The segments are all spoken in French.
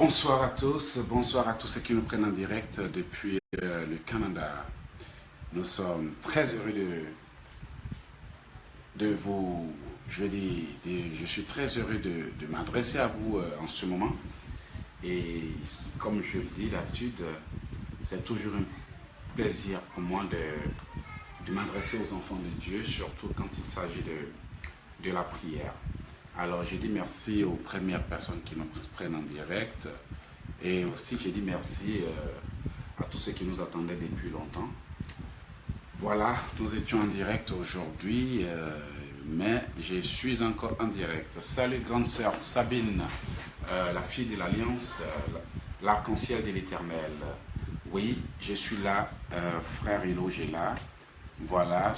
Bonsoir à tous ceux qui nous prennent en direct depuis le Canada. Nous sommes très heureux de vous, je suis très heureux de m'adresser à vous en ce moment. Et comme je le dis d'habitude, c'est toujours un plaisir pour moi de m'adresser aux enfants de Dieu, surtout quand il s'agit de la prière. Alors, je dis merci aux premières personnes qui nous prennent en direct et aussi je dis merci à tous ceux qui nous attendaient depuis longtemps. Voilà, nous étions en direct aujourd'hui, mais je suis encore en direct. Salut grande sœur Sabine, la fille de l'Alliance, l'arc-en-ciel de l'Éternel. Oui, je suis là, frère Hilo, j'ai là. Voilà,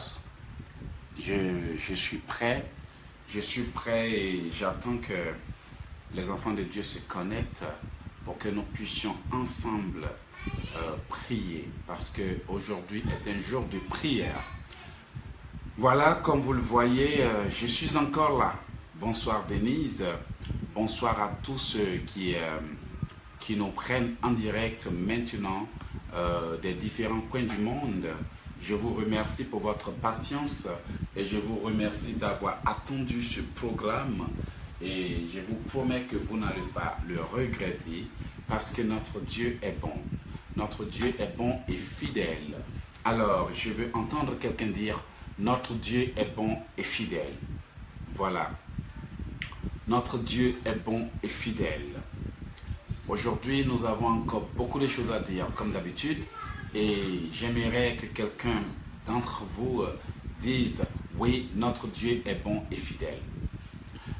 je suis prêt. Je suis prêt et j'attends que les enfants de Dieu se connectent pour que nous puissions ensemble prier. Parce qu'aujourd'hui est un jour de prière. Voilà, comme vous le voyez, je suis encore là. Bonsoir Denise. Bonsoir à tous ceux qui nous prennent en direct maintenant des différents coins du monde. Je vous remercie pour votre patience et je vous remercie d'avoir attendu ce programme et je vous promets que vous n'allez pas le regretter parce que notre Dieu est bon. Notre Dieu est bon et fidèle. Alors, je veux entendre quelqu'un dire « Notre Dieu est bon et fidèle ». Voilà. Notre Dieu est bon et fidèle. Aujourd'hui, nous avons encore beaucoup de choses à dire, comme d'habitude. Et j'aimerais que quelqu'un d'entre vous dise « Oui, notre Dieu est bon et fidèle ».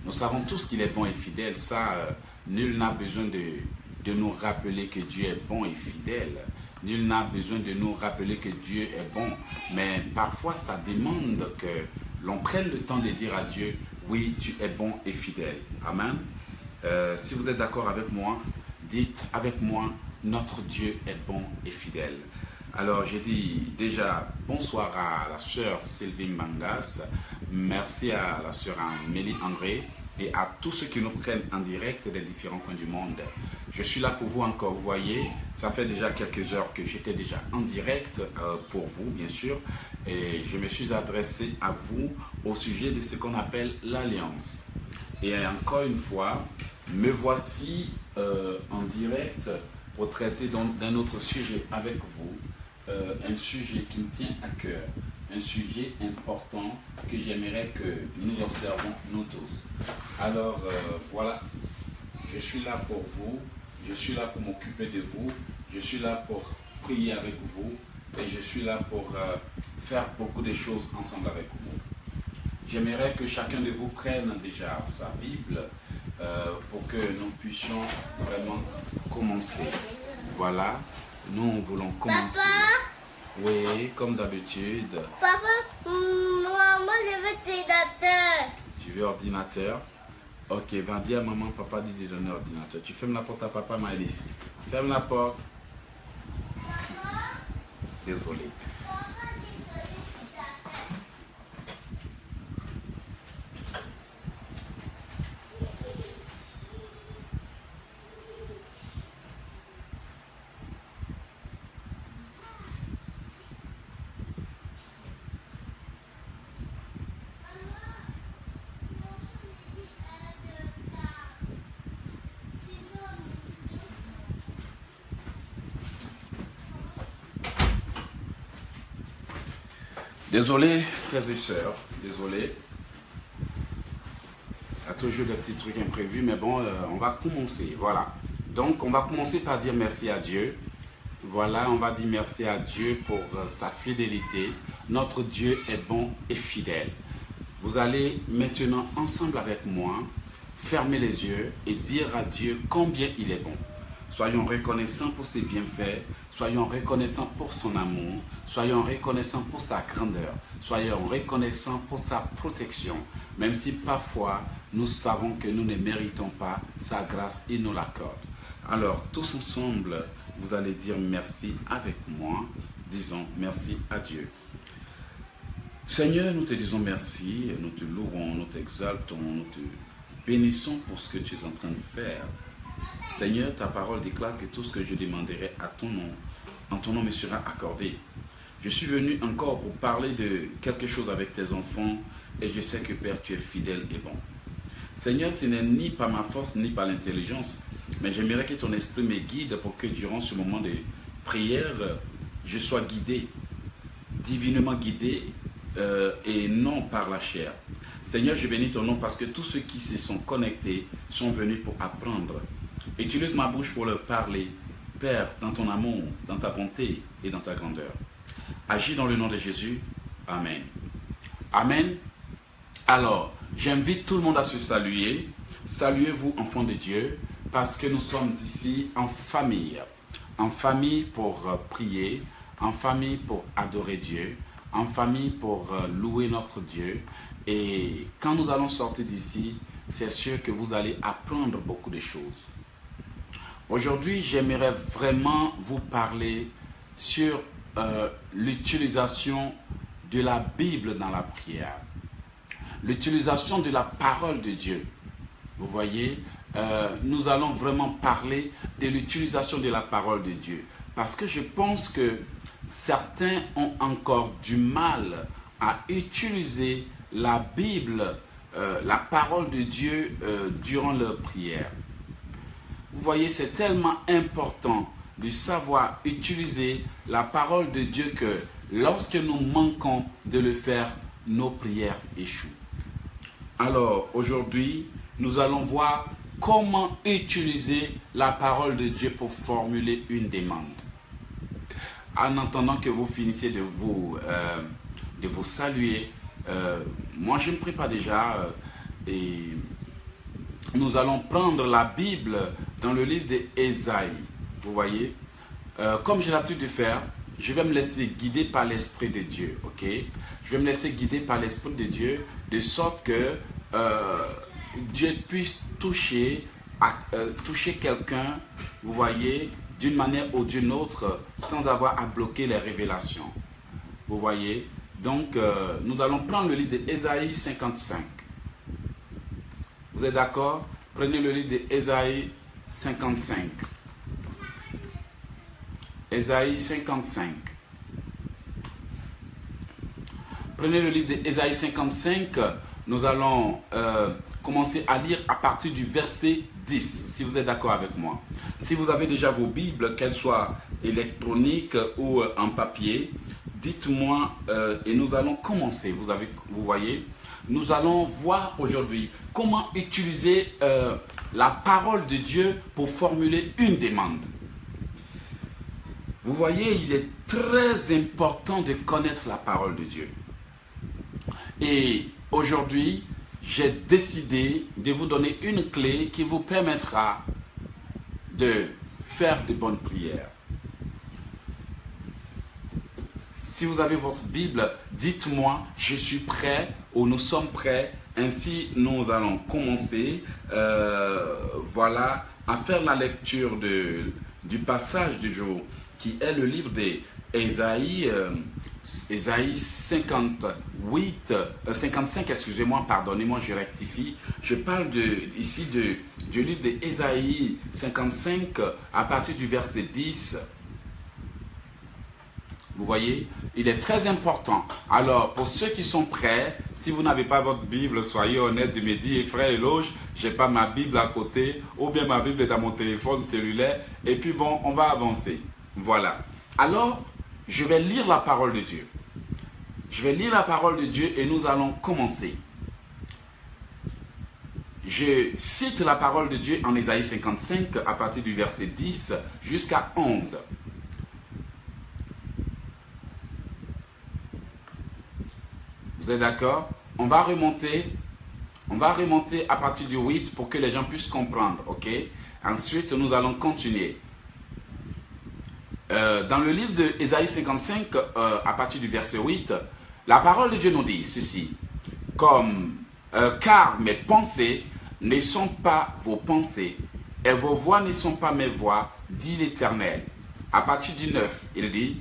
Nous savons tous qu'il est bon et fidèle. Ça, nul n'a besoin de nous rappeler que Dieu est bon et fidèle. Nul n'a besoin de nous rappeler que Dieu est bon. Mais parfois, ça demande que l'on prenne le temps de dire à Dieu « Oui, tu es bon et fidèle ». Amen. Si vous êtes d'accord avec moi, dites avec moi « Notre Dieu est bon et fidèle ». Alors, je dis déjà bonsoir à la sœur Sylvie Mangas, merci à la sœur Amélie André et à tous ceux qui nous prennent en direct des différents coins du monde. Je suis là pour vous encore, vous voyez, ça fait déjà quelques heures que j'étais déjà en direct pour vous, bien sûr, et je me suis adressé à vous au sujet de ce qu'on appelle l'Alliance. Et encore une fois, me voici en direct pour traiter d'un autre sujet avec vous. Un sujet qui me tient à cœur, un sujet important que j'aimerais que nous observons nous tous. Alors voilà, je suis là pour vous, je suis là pour m'occuper de vous, je suis là pour prier avec vous et je suis là pour faire beaucoup de choses ensemble avec vous. J'aimerais que chacun de vous prenne déjà sa Bible pour que nous puissions vraiment commencer. Voilà. Nous voulons commencer. Papa? Oui, comme d'habitude. Papa, maman, je veux ordinateur. Tu veux ordinateur? Ok, va dire à maman, papa dit de donner ordinateur. Tu fermes la porte à papa, Maëlys. Ferme la porte. Désolé. Désolé, frères et sœurs, désolé. Il y a toujours des petits trucs imprévus, mais bon, on va commencer. Voilà. Donc, on va commencer par dire merci à Dieu. Voilà, on va dire merci à Dieu pour sa fidélité. Notre Dieu est bon et fidèle. Vous allez maintenant, ensemble avec moi, fermer les yeux et dire à Dieu combien il est bon. Soyons reconnaissants pour ses bienfaits, soyons reconnaissants pour son amour, soyons reconnaissants pour sa grandeur, soyons reconnaissants pour sa protection, même si parfois nous savons que nous ne méritons pas sa grâce, il nous l'accorde. Alors, tous ensemble, vous allez dire merci avec moi, disons merci à Dieu. Seigneur, nous te disons merci, nous te louons, nous t'exaltons, nous te bénissons pour ce que tu es en train de faire Seigneur, ta parole déclare que tout ce que je demanderai à ton nom, en ton nom me sera accordé. Je suis venu encore pour parler de quelque chose avec tes enfants et je sais que Père, tu es fidèle et bon. Seigneur, ce n'est ni par ma force ni par l'intelligence, mais j'aimerais que ton esprit me guide pour que durant ce moment de prière, je sois guidé, divinement guidé et non par la chair. Seigneur, je bénis ton nom parce que tous ceux qui se sont connectés sont venus pour apprendre. Utilise ma bouche pour leur parler. Père, dans ton amour, dans ta bonté et dans ta grandeur. Agis dans le nom de Jésus. Amen. Amen. Alors, j'invite tout le monde à se saluer. Saluez-vous, enfants de Dieu, parce que nous sommes ici en famille. En famille pour prier, en famille pour adorer Dieu, en famille pour louer notre Dieu. Et quand nous allons sortir d'ici, c'est sûr que vous allez apprendre beaucoup de choses. Aujourd'hui, j'aimerais vraiment vous parler sur l'utilisation de la Bible dans la prière. L'utilisation de la parole de Dieu. Vous voyez, nous allons vraiment parler de l'utilisation de la parole de Dieu. Parce que je pense que certains ont encore du mal à utiliser la Bible, la parole de Dieu durant leur prière. Vous voyez, c'est tellement important de savoir utiliser la parole de Dieu que lorsque nous manquons de le faire, nos prières échouent. Alors, aujourd'hui, nous allons voir comment utiliser la parole de Dieu pour formuler une demande. En attendant que vous finissiez de vous saluer, moi je ne prie pas déjà et nous allons prendre la Bible dans le livre d'Ésaïe. Vous voyez, comme j'ai l'habitude de faire, je vais me laisser guider par l'Esprit de Dieu, ok? Je vais me laisser guider par l'Esprit de Dieu, de sorte que Dieu puisse toucher quelqu'un, vous voyez, d'une manière ou d'une autre, sans avoir à bloquer les révélations. Vous voyez? Donc, nous allons prendre le livre d'Ésaïe 55. Vous êtes d'accord? Prenez le livre d'Ésaïe 55. Ésaïe 55. Prenez le livre d'Ésaïe 55. Nous allons commencer à lire à partir du verset 10, si vous êtes d'accord avec moi. Si vous avez déjà vos Bibles, qu'elles soient électroniques ou en papier, dites-moi et nous allons commencer. Vous voyez, nous allons voir aujourd'hui comment utiliser la parole de Dieu pour formuler une demande. Vous voyez, il est très important de connaître la parole de Dieu. Et aujourd'hui, j'ai décidé de vous donner une clé qui vous permettra de faire de bonnes prières. Si vous avez votre Bible, dites-moi, je suis prêt ou nous sommes prêts. Ainsi, nous allons commencer voilà, à faire la lecture du passage du jour, qui est le livre d'Ésaïe, Ésaïe 55, excusez-moi, pardonnez-moi, je rectifie. Je parle ici du livre d'Ésaïe 55 à partir du verset 10. Vous voyez, il est très important. Alors, pour ceux qui sont prêts, si vous n'avez pas votre Bible, soyez honnête de me dire, frère Eloge, je n'ai pas ma Bible à côté, ou bien ma Bible est dans mon téléphone cellulaire, et puis bon, on va avancer. Voilà. Alors, je vais lire la parole de Dieu. Je vais lire la parole de Dieu et nous allons commencer. Je cite la parole de Dieu en Ésaïe 55 à partir du verset 10 jusqu'à 11. Vous êtes d'accord? On va remonter à partir du 8 pour que les gens puissent comprendre, ok? Ensuite, nous allons continuer. Dans le livre d'Ésaïe 55, à partir du verset 8, la parole de Dieu nous dit ceci, car mes pensées ne sont pas vos pensées, et vos voix ne sont pas mes voix, dit l'Éternel. À partir du 9, il dit,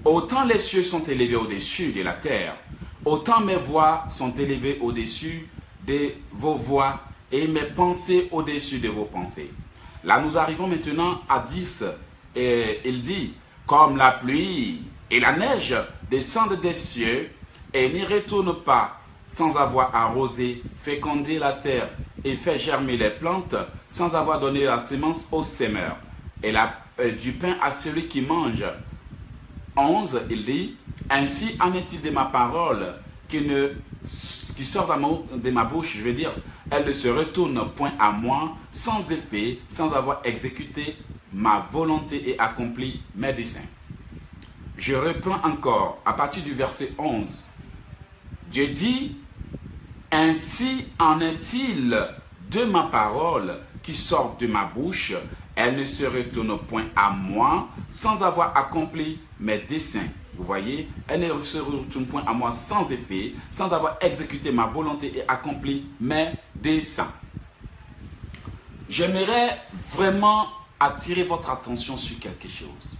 autant les cieux sont élevés au-dessus de la terre, autant mes voix sont élevées au-dessus de vos voix, et mes pensées au-dessus de vos pensées. Là, nous arrivons maintenant à 10. Et il dit, comme la pluie et la neige descendent des cieux et n'y retournent pas sans avoir arrosé, fécondé la terre et fait germer les plantes, sans avoir donné la semence au semeur et du pain à celui qui mange. 11, il dit, ainsi en est-il de ma parole qui sort de ma bouche, je veux dire, elle ne se retourne point à moi sans effet, sans avoir exécuté ma volonté et accompli mes desseins. Je reprends encore à partir du verset 11. Dieu dit, ainsi en est-il de ma parole qui sort de ma bouche, elle ne se retourne point à moi sans avoir accompli mes desseins. Vous voyez, elle ne se retourne point à moi sans effet, sans avoir exécuté ma volonté et accompli mes desseins. J'aimerais vraiment attirer votre attention sur quelque chose.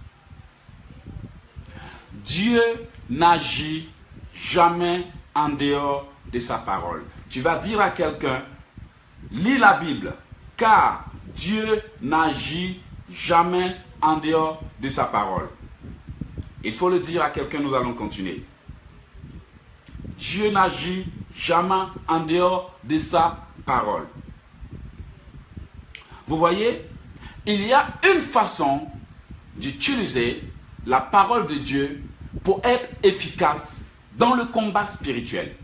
Dieu n'agit jamais en dehors de sa parole. Tu vas dire à quelqu'un, lis la Bible, car Dieu n'agit jamais en dehors de sa parole. Il faut le dire à quelqu'un, nous allons continuer. Dieu n'agit jamais en dehors de sa parole. Vous voyez, il y a une façon d'utiliser la parole de Dieu pour être efficace dans le combat spirituel.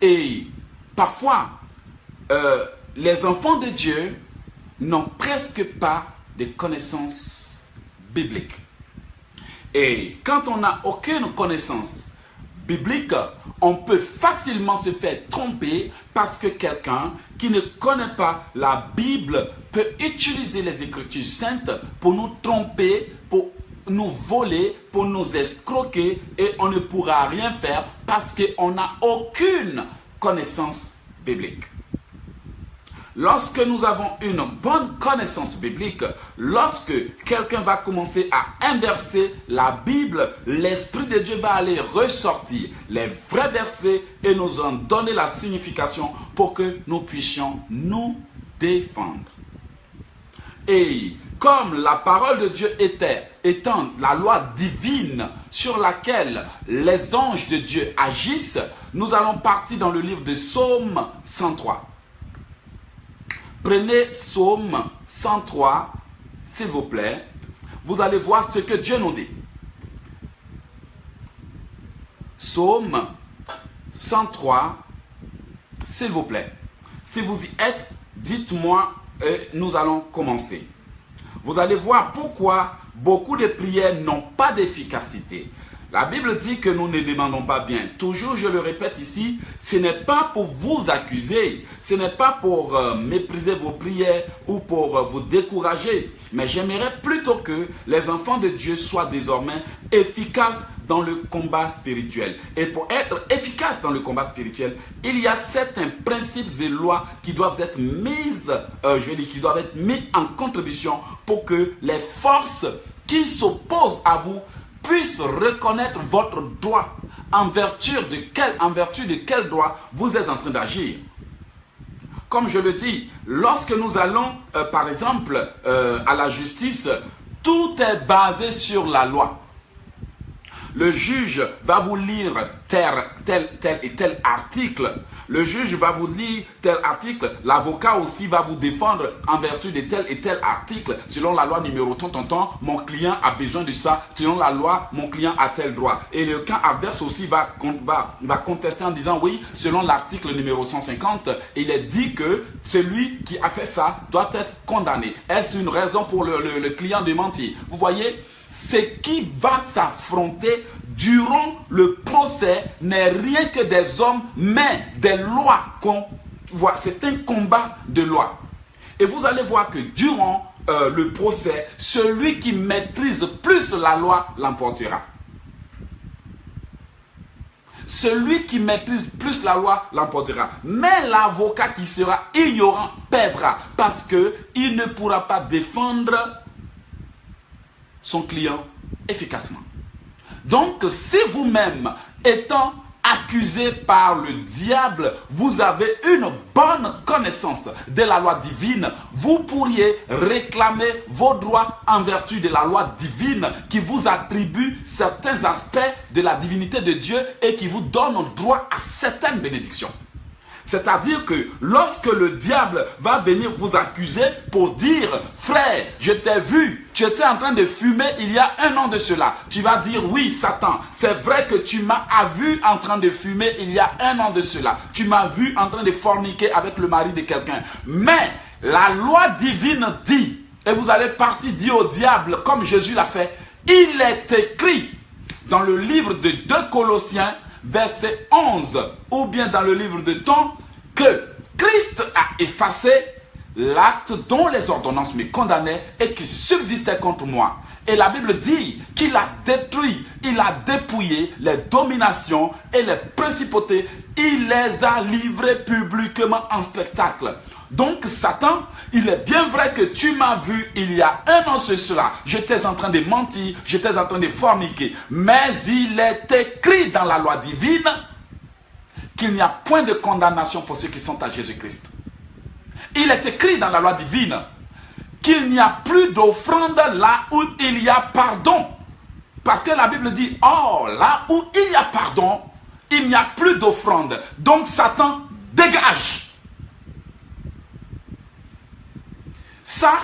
Et parfois, les enfants de Dieu n'ont presque pas de connaissances bibliques. Et quand on n'a aucune connaissance biblique, on peut facilement se faire tromper parce que quelqu'un qui ne connaît pas la Bible peut utiliser les Écritures saintes pour nous tromper, pour nous voler, pour nous escroquer et on ne pourra rien faire parce qu'on n'a aucune connaissance biblique. Lorsque nous avons une bonne connaissance biblique, lorsque quelqu'un va commencer à inverser la Bible, l'Esprit de Dieu va aller ressortir les vrais versets et nous en donner la signification pour que nous puissions nous défendre. Et comme la parole de Dieu étant la loi divine sur laquelle les anges de Dieu agissent, nous allons partir dans le livre de Psaume 103. Prenez Psaume 103, s'il vous plaît. Vous allez voir ce que Dieu nous dit. Psaume 103, s'il vous plaît. Si vous y êtes, dites-moi et nous allons commencer. Vous allez voir pourquoi beaucoup de prières n'ont pas d'efficacité. La Bible dit que nous ne demandons pas bien. Toujours, je le répète ici, ce n'est pas pour vous accuser, ce n'est pas pour mépriser vos prières ou pour vous décourager. Mais j'aimerais plutôt que les enfants de Dieu soient désormais efficaces dans le combat spirituel. Et pour être efficace dans le combat spirituel, il y a certains principes et lois qui doivent être qui doivent être mis en contribution pour que les forces qui s'opposent à vous puissent reconnaître votre droit, en vertu de quel droit vous êtes en train d'agir. Comme je le dis, lorsque nous allons, par exemple, à la justice, tout est basé sur la loi. Le juge va vous lire tel et tel article. Le juge va vous lire tel article. L'avocat aussi va vous défendre en vertu de tel et tel article. Selon la loi numéro tant, mon client a besoin de ça. Selon la loi, mon client a tel droit. Et le camp adverse aussi va contester en disant oui, selon l'article numéro 150, il est dit que celui qui a fait ça doit être condamné. Est-ce une raison pour le client de mentir? Vous voyez? Ce qui va s'affronter durant le procès n'est rien que des hommes, mais des lois qu'on voit. C'est un combat de lois. Et vous allez voir que durant le procès, celui qui maîtrise plus la loi l'emportera. Celui qui maîtrise plus la loi l'emportera. Mais l'avocat qui sera ignorant perdra parce qu'il ne pourra pas défendre son client efficacement. Donc, si vous-même, étant accusé par le diable, vous avez une bonne connaissance de la loi divine, vous pourriez réclamer vos droits en vertu de la loi divine qui vous attribue certains aspects de la divinité de Dieu et qui vous donne droit à certaines bénédictions. C'est-à-dire que lorsque le diable va venir vous accuser pour dire « Frère, je t'ai vu, tu étais en train de fumer il y a 1 an de cela. » Tu vas dire « Oui, Satan, c'est vrai que tu m'as vu en train de fumer il y a 1 an de cela. Tu m'as vu en train de forniquer avec le mari de quelqu'un. » Mais la loi divine dit, et vous allez partir dire au diable comme Jésus l'a fait, il est écrit dans le livre de 2 Colossiens, verset 11, ou bien dans le livre de Tom, que Christ a effacé l'acte dont les ordonnances me condamnaient et qui subsistait contre moi. Et la Bible dit qu'il a détruit, il a dépouillé les dominations et les principautés. Il les a livrées publiquement en spectacle. Donc Satan, il est bien vrai que tu m'as vu il y a 1 an cela. J'étais en train de mentir, j'étais en train de forniquer. Mais il est écrit dans la loi divine qu'il n'y a point de condamnation pour ceux qui sont à Jésus-Christ. Il est écrit dans la loi divine qu'il n'y a plus d'offrande là où il y a pardon. Parce que la Bible dit, oh, là où il y a pardon, il n'y a plus d'offrande. Donc Satan, dégage. Ça,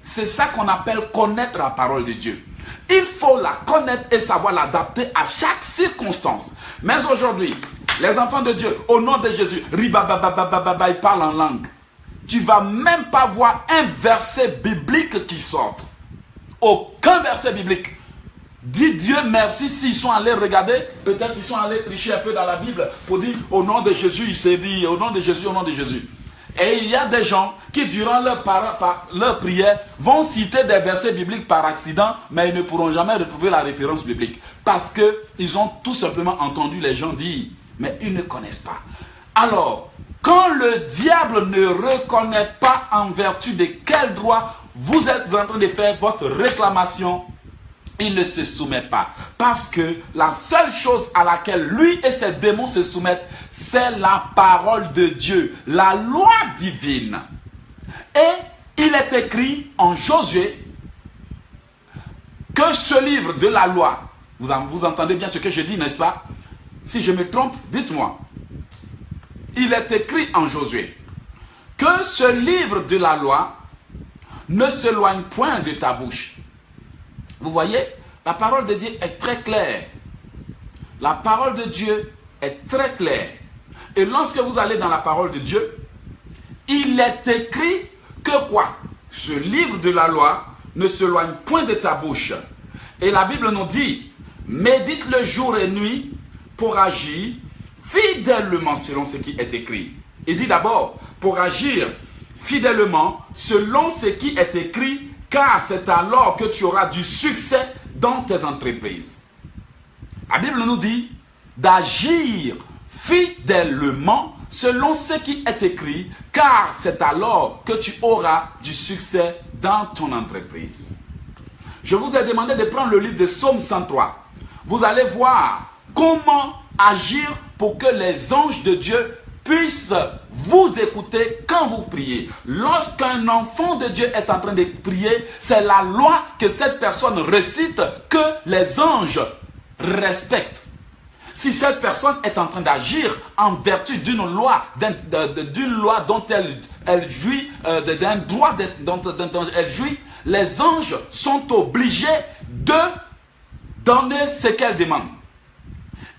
c'est ça qu'on appelle connaître la parole de Dieu. Il faut la connaître et savoir l'adapter à chaque circonstance. Mais aujourd'hui, les enfants de Dieu, au nom de Jésus, ils parlent en langue. Tu ne vas même pas voir un verset biblique qui sorte. Aucun verset biblique. Dis Dieu merci s'ils sont allés regarder, peut-être ils sont allés tricher un peu dans la Bible pour dire au nom de Jésus, il s'est dit au nom de Jésus, au nom de Jésus. Et il y a des gens qui durant leur prière vont citer des versets bibliques par accident, mais ils ne pourront jamais retrouver la référence biblique. Parce qu'ils ont tout simplement entendu les gens dire, mais ils ne connaissent pas. Alors, quand le diable ne reconnaît pas en vertu de quel droit vous êtes en train de faire votre réclamation, il ne se soumet pas. Parce que la seule chose à laquelle lui et ses démons se soumettent, c'est la parole de Dieu, la loi divine. Et il est écrit en Josué que ce livre de la loi, vous entendez bien ce que je dis, n'est-ce pas? Si je me trompe, dites-moi. Il est écrit en Josué que ce livre de la loi ne s'éloigne point de ta bouche. Vous voyez, la parole de Dieu est très claire. La parole de Dieu est très claire. Et lorsque vous allez dans la parole de Dieu, il est écrit que quoi? Ce livre de la loi ne s'éloigne point de ta bouche. Et la Bible nous dit, médite le jour et nuit pour agir fidèlement selon ce qui est écrit. Il dit d'abord, pour agir fidèlement selon ce qui est écrit, car c'est alors que tu auras du succès dans tes entreprises. La Bible nous dit d'agir fidèlement selon ce qui est écrit, car c'est alors que tu auras du succès dans ton entreprise. Je vous ai demandé de prendre le livre de Psaume 103. Vous allez voir comment agir pour que les anges de Dieu puissent vous écouter quand vous priez. Lorsqu'un enfant de Dieu est en train de prier, c'est la loi que cette personne récite que les anges respectent. Si cette personne est en train d'agir en vertu d'une loi, dont elle jouit, d'un droit dont elle jouit, les anges sont obligés de donner ce qu'elle demande.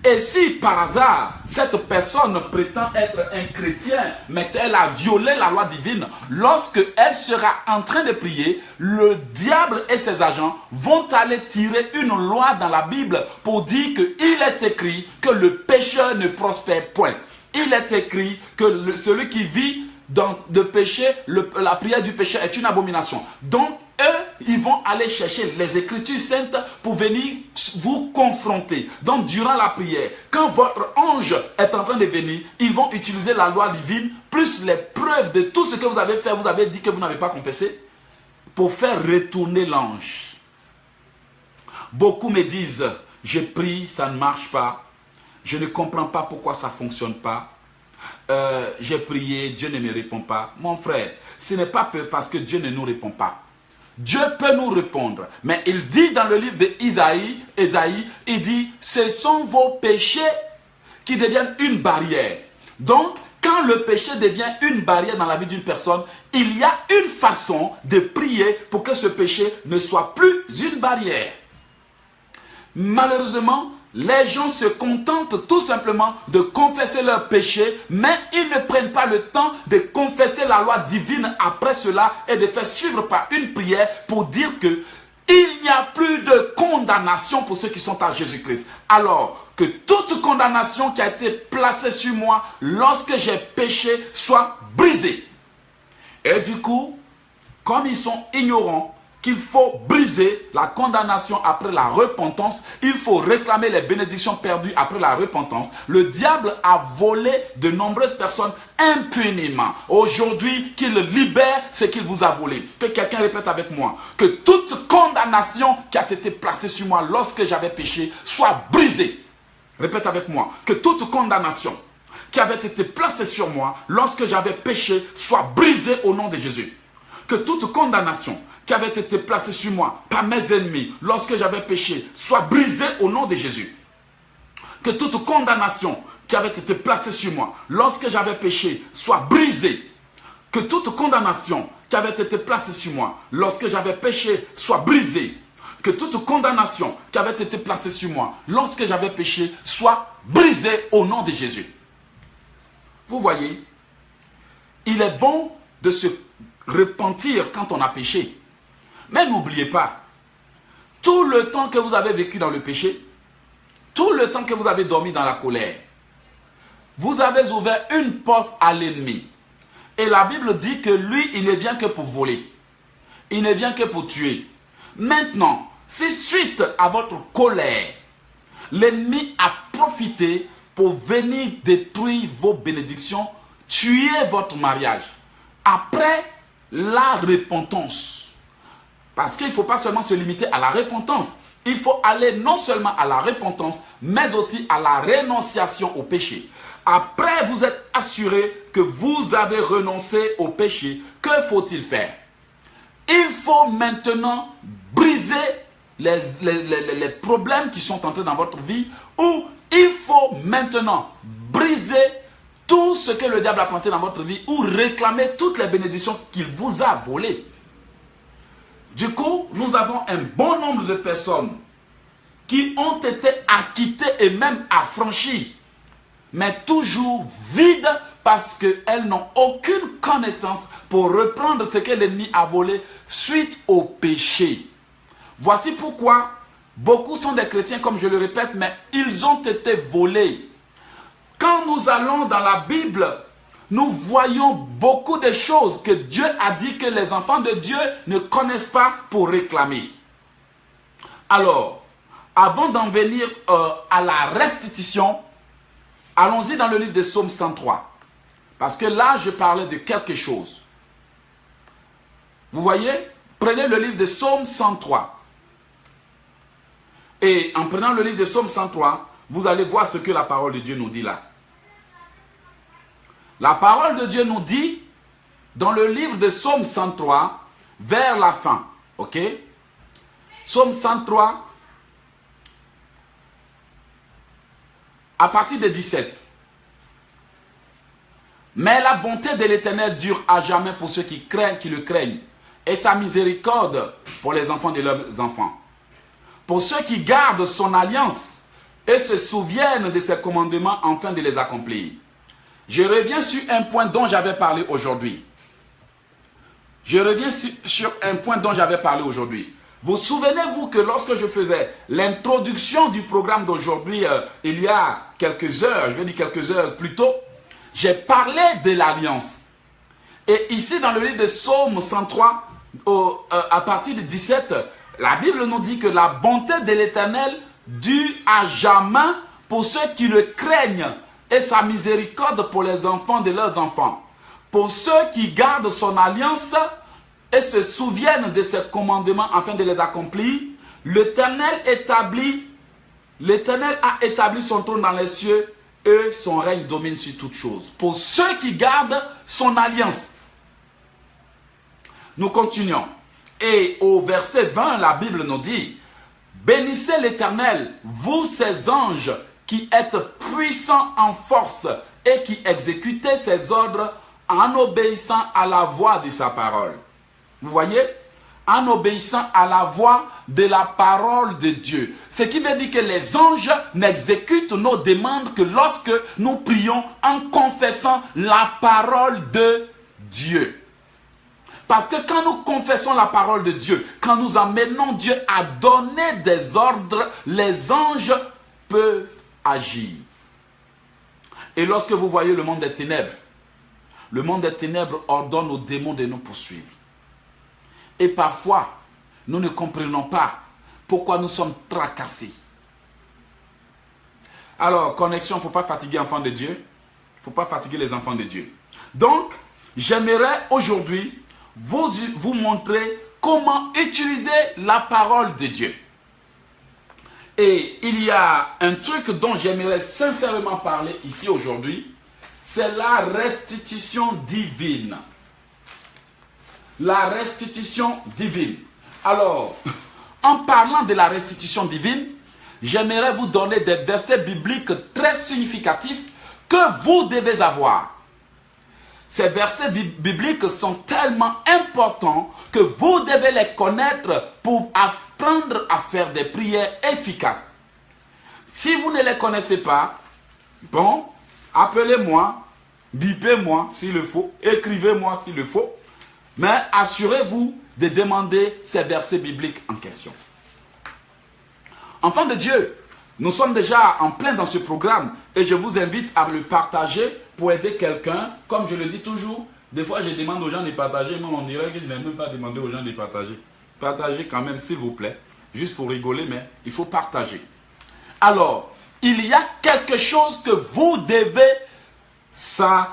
Et si par hasard, cette personne prétend être un chrétien, mais qu'elle a violé la loi divine, lorsque elle sera en train de prier, le diable et ses agents vont aller tirer une loi dans la Bible pour dire qu'il est écrit que le pécheur ne prospère point. Il est écrit que celui qui vit dans le péché, la prière du pécheur est une abomination. Donc, eux, ils vont aller chercher les Écritures saintes pour venir vous confronter. Donc, durant la prière, quand votre ange est en train de venir, ils vont utiliser la loi divine, plus les preuves de tout ce que vous avez fait, vous avez dit que vous n'avez pas confessé, pour faire retourner l'ange. Beaucoup me disent, je prie, ça ne marche pas. je ne comprends pas pourquoi ça ne fonctionne pas. J'ai prié, Dieu ne me répond pas. Mon frère, ce n'est pas parce que Dieu ne nous répond pas. Dieu peut nous répondre. Mais il dit dans le livre d'Ésaïe, il dit, ce sont vos péchés qui deviennent une barrière. Donc, quand le péché devient une barrière dans la vie d'une personne, il y a une façon de prier pour que ce péché ne soit plus une barrière. Malheureusement, les gens se contentent tout simplement de confesser leurs péchés, mais ils ne prennent pas le temps de confesser la loi divine après cela et de faire suivre par une prière pour dire que il n'y a plus de condamnation pour ceux qui sont à Jésus-Christ. Alors que toute condamnation qui a été placée sur moi lorsque j'ai péché soit brisée. Et du coup, comme ils sont ignorants, qu'il faut briser la condamnation après la repentance, il faut réclamer les bénédictions perdues après la repentance. Le diable a volé de nombreuses personnes impunément. Aujourd'hui, qu'il libère ce qu'il vous a volé. Que quelqu'un répète avec moi, que toute condamnation qui a été placée sur moi lorsque j'avais péché soit brisée. Répète avec moi, que toute condamnation qui avait été placée sur moi lorsque j'avais péché soit brisée au nom de Jésus. Que toute condamnation qui avait été placée sur moi par mes ennemis lorsque j'avais péché soit brisée au nom de Jésus. Que toute condamnation qui avait été placée sur moi lorsque j'avais péché soit brisée. Que toute condamnation qui avait été placée sur moi lorsque j'avais péché soit brisée. Que toute condamnation qui avait été placée sur moi lorsque j'avais péché soit brisée au nom de Jésus. Vous voyez, il est bon de se repentir quand on a péché. Mais n'oubliez pas, tout le temps que vous avez vécu dans le péché, tout le temps que vous avez dormi dans la colère, vous avez ouvert une porte à l'ennemi. Et la Bible dit que lui, il ne vient que pour voler. Il ne vient que pour tuer. Maintenant, si suite à votre colère, l'ennemi a profité pour venir détruire vos bénédictions, tuer votre mariage, après la repentance. Parce qu'il ne faut pas seulement se limiter à la repentance. Il faut aller non seulement à la repentance, mais aussi à la rénonciation au péché. Après, vous êtes assuré que vous avez renoncé au péché. Que faut-il faire? Il faut maintenant briser les problèmes qui sont entrés dans votre vie, ou il faut maintenant briser tout ce que le diable a planté dans votre vie, ou réclamer toutes les bénédictions qu'il vous a volées. Du coup, nous avons un bon nombre de personnes qui ont été acquittées et même affranchies, mais toujours vides parce qu'elles n'ont aucune connaissance pour reprendre ce que l'ennemi a volé suite au péché. Voici pourquoi beaucoup sont des chrétiens, comme je le répète, mais ils ont été volés. Quand nous allons dans la Bible, nous voyons beaucoup de choses que Dieu a dit que les enfants de Dieu ne connaissent pas pour réclamer. Alors, avant d'en venir à la restitution, allons-y dans le livre de Psaume 103. Parce que là, je parlais de quelque chose. Vous voyez? Prenez le livre de Psaume 103. Et en prenant le livre de Psaume 103, vous allez voir ce que la parole de Dieu nous dit là. La parole de Dieu nous dit, dans le livre de Psaume 103, vers la fin, ok? Psaume 103, à partir de 17. Mais la bonté de l'Éternel dure à jamais pour ceux qui le craignent, et sa miséricorde pour les enfants de leurs enfants. Pour ceux qui gardent son alliance et se souviennent de ses commandements afin de les accomplir. Je reviens sur un point dont j'avais parlé aujourd'hui. Vous souvenez-vous que lorsque je faisais l'introduction du programme d'aujourd'hui, il y a quelques heures, je vais dire quelques heures plus tôt, j'ai parlé de l'alliance. Et ici dans le livre de Psaume 103, à partir du 17, la Bible nous dit que la bonté de l'Éternel dure à jamais pour ceux qui le craignent, et sa miséricorde pour les enfants de leurs enfants. Pour ceux qui gardent son alliance et se souviennent de ses commandements afin de les accomplir, l'Éternel établit L'Éternel a établi son trône dans les cieux et son règne domine sur toutes choses. Pour ceux qui gardent son alliance. Nous continuons. Et au verset 20, la Bible nous dit, bénissez l'Éternel, vous ses anges qui êtes puissants en force et qui exécutez ses ordres en obéissant à la voix de sa parole. Vous voyez? En obéissant à la voix de la parole de Dieu. Ce qui veut dire que les anges n'exécutent nos demandes que lorsque nous prions en confessant la parole de Dieu. Parce que quand nous confessons la parole de Dieu, quand nous amenons Dieu à donner des ordres, les anges peuvent agir. Et lorsque vous voyez le monde des ténèbres ordonne aux démons de nous poursuivre. Et parfois, nous ne comprenons pas pourquoi nous sommes tracassés. Alors, connexion, il ne faut pas fatiguer les enfants de Dieu. Il ne faut pas fatiguer les enfants de Dieu. Donc, j'aimerais aujourd'hui vous montrer comment utiliser la parole de Dieu. Et il y a un truc dont j'aimerais sincèrement parler ici aujourd'hui, c'est la restitution divine. La restitution divine. Alors, en parlant de la restitution divine, j'aimerais vous donner des versets bibliques très significatifs que vous devez avoir. Ces versets bibliques sont tellement importants que vous devez les connaître pour apprendre à faire des prières efficaces. Si vous ne les connaissez pas, bon, appelez-moi, bipez-moi s'il le faut, écrivez-moi s'il le faut, mais assurez-vous de demander ces versets bibliques en question. Enfants de Dieu, nous sommes déjà en plein dans ce programme et je vous invite à le partager pour aider quelqu'un. Comme je le dis toujours, des fois je demande aux gens de partager, mais on dirait que je n'ai même pas demandé aux gens de partager. Partagez quand même s'il vous plaît, juste pour rigoler, mais il faut partager. Alors, il y a quelque chose que vous devez savoir.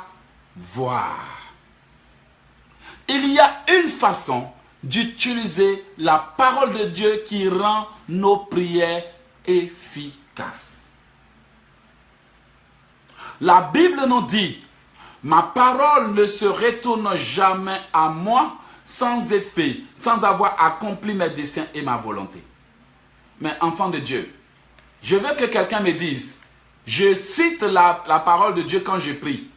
Il y a une façon d'utiliser la parole de Dieu qui rend nos prières efficaces. La Bible nous dit, ma parole ne se retourne jamais à moi sans effet, sans avoir accompli mes desseins et ma volonté. Mais enfant de Dieu, je veux que quelqu'un me dise, je cite la parole de Dieu quand je prie,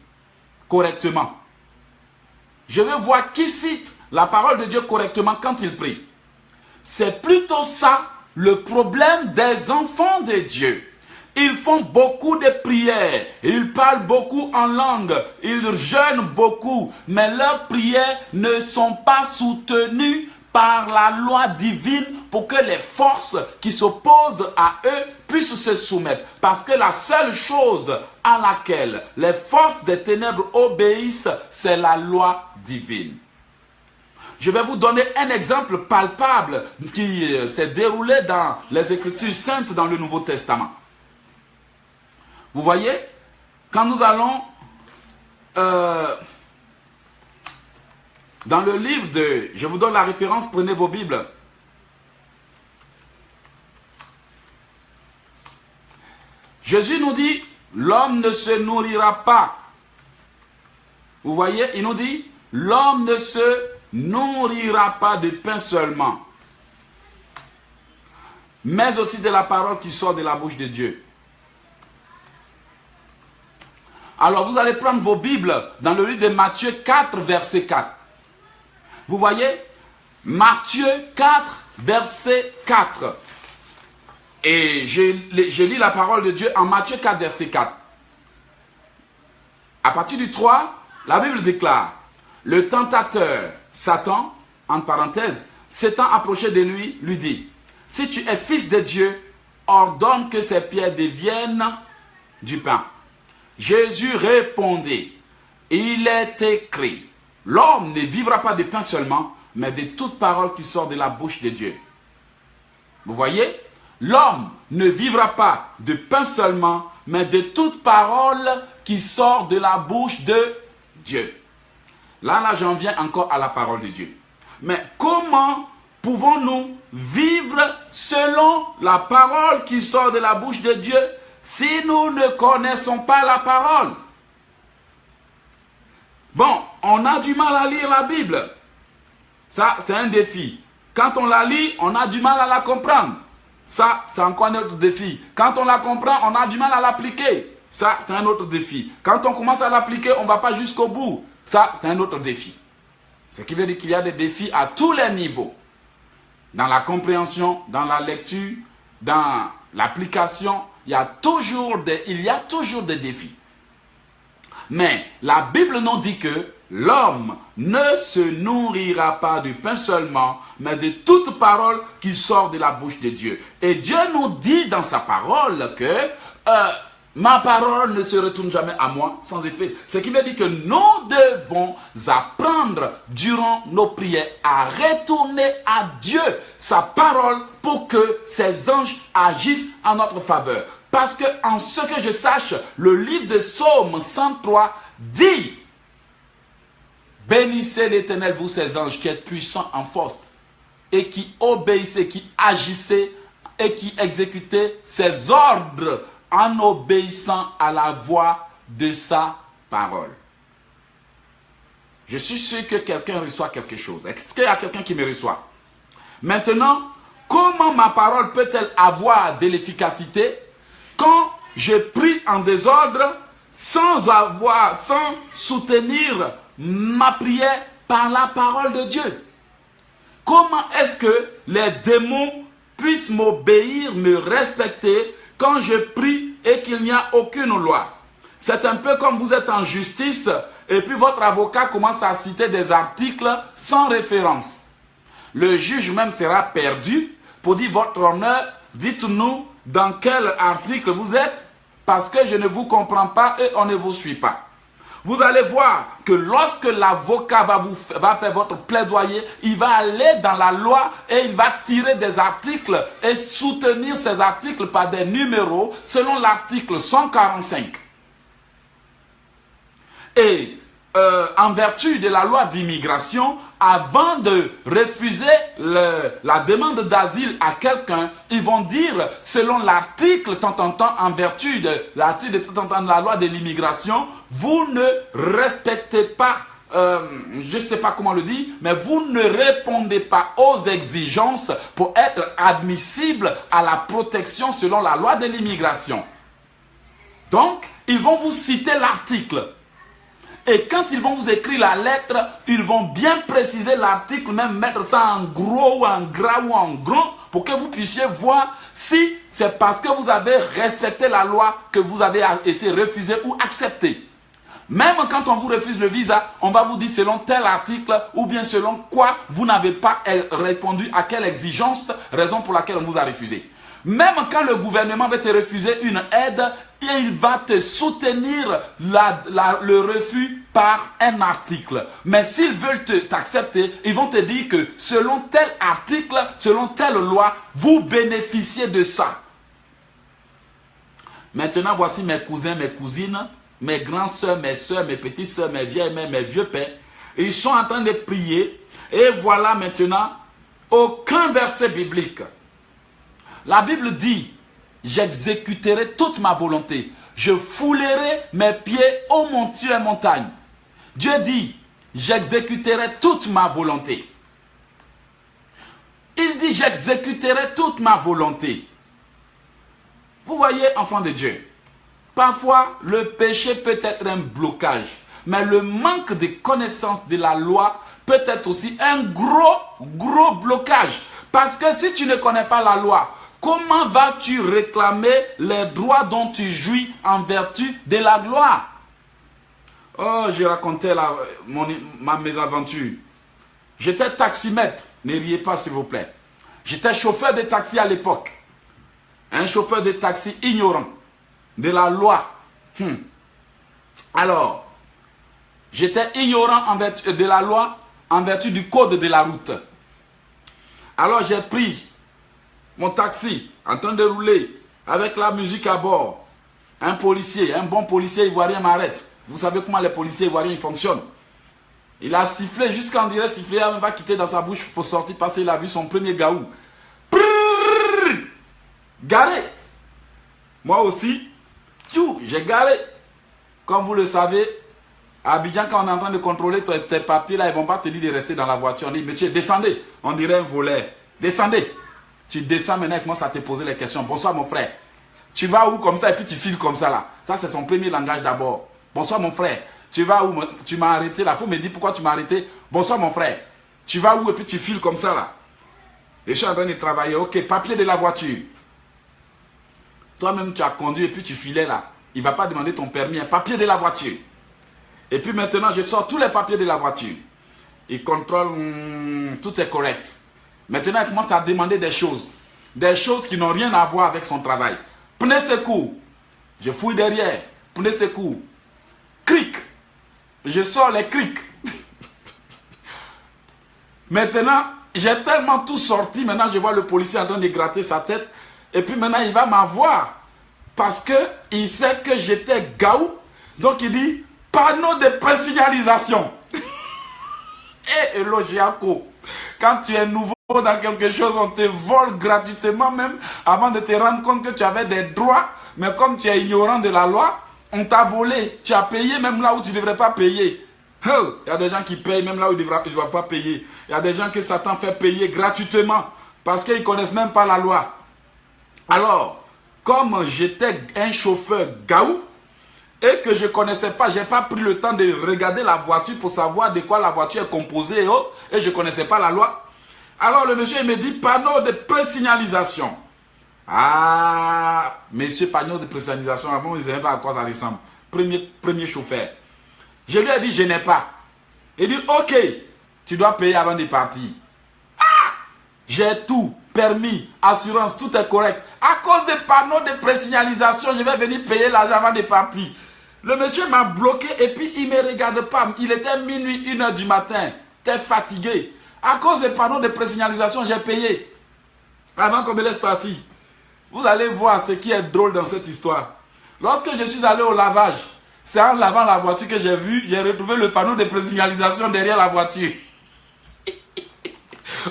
correctement. Je veux voir qui cite la parole de Dieu correctement quand il prie. C'est plutôt ça le problème des enfants de Dieu. Ils font beaucoup de prières, ils parlent beaucoup en langue, ils jeûnent beaucoup, mais leurs prières ne sont pas soutenues par la loi divine pour que les forces qui s'opposent à eux puissent se soumettre. Parce que la seule chose à laquelle les forces des ténèbres obéissent, c'est la loi divine. Je vais vous donner un exemple palpable qui s'est déroulé dans les Écritures saintes dans le Nouveau Testament. Vous voyez, quand nous allons dans le livre de... Je vous donne la référence, prenez vos Bibles. Jésus nous dit, l'homme ne se nourrira pas. Vous voyez, il nous dit, l'homme ne se nourrira pas de pain seulement, mais aussi de la parole qui sort de la bouche de Dieu. Alors vous allez prendre vos Bibles dans le livre de Matthieu 4, verset 4. Vous voyez, Matthieu 4, verset 4. Et je lis la parole de Dieu en Matthieu 4, verset 4. À partir du 3, la Bible déclare, le tentateur, Satan, en parenthèse, s'étant approché de lui, lui dit, si tu es fils de Dieu, ordonne que ces pierres deviennent du pain. Jésus répondit, il est écrit, l'homme ne vivra pas de pain seulement, mais de toute parole qui sort de la bouche de Dieu. Vous voyez, l'homme ne vivra pas de pain seulement, mais de toute parole qui sort de la bouche de Dieu. Là, j'en viens encore à la parole de Dieu. Mais comment pouvons-nous vivre selon la parole qui sort de la bouche de Dieu si nous ne connaissons pas la parole? Bon, on a du mal à lire la Bible. Ça, c'est un défi. Quand on la lit, on a du mal à la comprendre. Ça, c'est encore un autre défi. Quand on la comprend, on a du mal à l'appliquer. Ça, c'est un autre défi. Quand on commence à l'appliquer, on ne va pas jusqu'au bout. Ça, c'est un autre défi. Ce qui veut dire qu'il y a des défis à tous les niveaux. Dans la compréhension, dans la lecture, dans l'application, il y a toujours des défis. Mais la Bible nous dit que l'homme ne se nourrira pas du pain seulement, mais de toute parole qui sort de la bouche de Dieu. Et Dieu nous dit dans sa parole que ma parole ne se retourne jamais à moi sans effet. Ce qui veut dire que nous devons apprendre durant nos prières à retourner à Dieu, sa parole, pour que ses anges agissent en notre faveur. Parce que, en ce que je sache, le livre de Psaume 103 dit: bénissez l'Éternel, vous ses anges, qui êtes puissants en force, et qui obéissez, qui agissez, et qui exécutez ses ordres en obéissant à la voix de sa parole. Je suis sûr que quelqu'un reçoit quelque chose. Est-ce qu'il y a quelqu'un qui me reçoit? Maintenant, comment ma parole peut-elle avoir de l'efficacité quand je prie en désordre sans soutenir ma prière par la parole de Dieu? Comment est-ce que les démons puissent m'obéir, me respecter quand je prie et qu'il n'y a aucune loi? C'est un peu comme vous êtes en justice et puis votre avocat commence à citer des articles sans référence. Le juge même sera perdu pour dire: votre honneur, dites-nous dans quel article vous êtes, parce que je ne vous comprends pas et on ne vous suit pas. Vous allez voir que lorsque l'avocat va faire votre plaidoyer, il va aller dans la loi et il va tirer des articles et soutenir ces articles par des numéros selon l'article 145. Et en vertu de la loi d'immigration, avant de refuser la demande d'asile à quelqu'un, ils vont dire, selon l'article tant en vertu de l'article de la loi de l'immigration, vous ne respectez pas, je ne sais pas comment le dire, mais vous ne répondez pas aux exigences pour être admissible à la protection selon la loi de l'immigration. Donc, ils vont vous citer l'article. Et quand ils vont vous écrire la lettre, ils vont bien préciser l'article, même mettre ça en gros ou en gras ou en grand, pour que vous puissiez voir si c'est parce que vous avez respecté la loi que vous avez été refusé ou accepté. Même quand on vous refuse le visa, on va vous dire selon tel article ou bien selon quoi vous n'avez pas répondu à quelle exigence, raison pour laquelle on vous a refusé. Même quand le gouvernement va te refuser une aide, il va te soutenir le refus par un article. Mais s'ils veulent t'accepter, ils vont te dire que selon tel article, selon telle loi, vous bénéficiez de ça. Maintenant, voici mes cousins, mes cousines, mes grands soeurs, mes petites soeurs, mes vieilles mères, mes vieux pères. Ils sont en train de prier. Et voilà maintenant aucun verset biblique. La Bible dit: j'exécuterai toute ma volonté. Je foulerai mes pieds aux montures et montagnes. Dieu dit: j'exécuterai toute ma volonté. Il dit: j'exécuterai toute ma volonté. Vous voyez, enfants de Dieu, parfois le péché peut être un blocage, mais le manque de connaissance de la loi peut être aussi un gros blocage. Parce que si tu ne connais pas la loi, comment vas-tu réclamer les droits dont tu jouis en vertu de la gloire? Oh, j'ai raconté ma mésaventure. J'étais taximètre, ne riez pas s'il vous plaît. J'étais chauffeur de taxi à l'époque. Un chauffeur de taxi ignorant de la loi. Alors, j'étais ignorant en vertu de la loi, en vertu du code de la route. Alors j'ai pris mon taxi, en train de rouler, avec la musique à bord. Un policier, un bon policier ivoirien m'arrête. Vous savez comment les policiers ivoiriens fonctionnent. Il a sifflé jusqu'à on dirait siffler, il va quitter dans sa bouche pour sortir parce qu'il a vu son premier gaou. Prrrr, garé. Moi aussi, j'ai garé. Comme vous le savez, à Abidjan, quand on est en train de contrôler tes papiers, là, ils ne vont pas te dire de rester dans la voiture. On dit, monsieur, descendez. On dirait un voleur. Descendez. Tu descends maintenant et commence à te poser les questions. Bonsoir, mon frère. Tu vas où comme ça et puis tu files comme ça, là. Ça, c'est son premier langage d'abord. Bonsoir, mon frère. Tu vas où? Tu m'as arrêté là. Il faut me dire pourquoi tu m'as arrêté. Bonsoir, mon frère. Tu vas où et puis tu files comme ça, là. Et je suis en train de travailler. Ok, papier de la voiture. Toi-même, tu as conduit et puis tu filais là. Il ne va pas demander ton permis, un papier de la voiture. Et puis maintenant, je sors tous les papiers de la voiture. Il contrôle, tout est correct. Maintenant, il commence à demander des choses. Des choses qui n'ont rien à voir avec son travail. Prenez secours. Je fouille derrière. Prenez secours. Cric. Je sors les crics. Maintenant, j'ai tellement tout sorti. Maintenant, je vois le policier en train de gratter sa tête. Et puis maintenant, il va m'avoir. Parce qu'il sait que j'étais gaou. Donc, il dit, panneau de présignalisation. Et Elogiaco, quand tu es nouveau dans quelque chose, on te vole gratuitement même avant de te rendre compte que tu avais des droits. Mais comme tu es ignorant de la loi, on t'a volé. Tu as payé même là où tu ne devrais pas payer. Il y a des gens qui payent même là où ils ne doivent pas payer. Il y a des gens que Satan fait payer gratuitement parce qu'ils ne connaissent même pas la loi. Alors, comme j'étais un chauffeur gaou et que je ne connaissais pas, je n'ai pas pris le temps de regarder la voiture pour savoir de quoi la voiture est composée et je ne connaissais pas la loi. Alors le monsieur il me dit panneau de présignalisation. Ah, monsieur, panneau de présignalisation, avant ils ne savaient pas à quoi ça ressemble. Premier chauffeur. Je lui ai dit je n'ai pas. Il dit ok, tu dois payer avant de partir. Ah, j'ai tout. Permis, assurance, tout est correct. À cause des panneaux de présignalisation, je vais venir payer l'argent avant de partir. Le monsieur m'a bloqué et puis il ne me regarde pas. Il était minuit, 1h du matin. T'es fatigué. À cause des panneaux de présignalisation, j'ai payé. Avant qu'on me laisse partir. Vous allez voir ce qui est drôle dans cette histoire. Lorsque je suis allé au lavage, c'est en lavant la voiture que j'ai retrouvé le panneau de présignalisation derrière la voiture.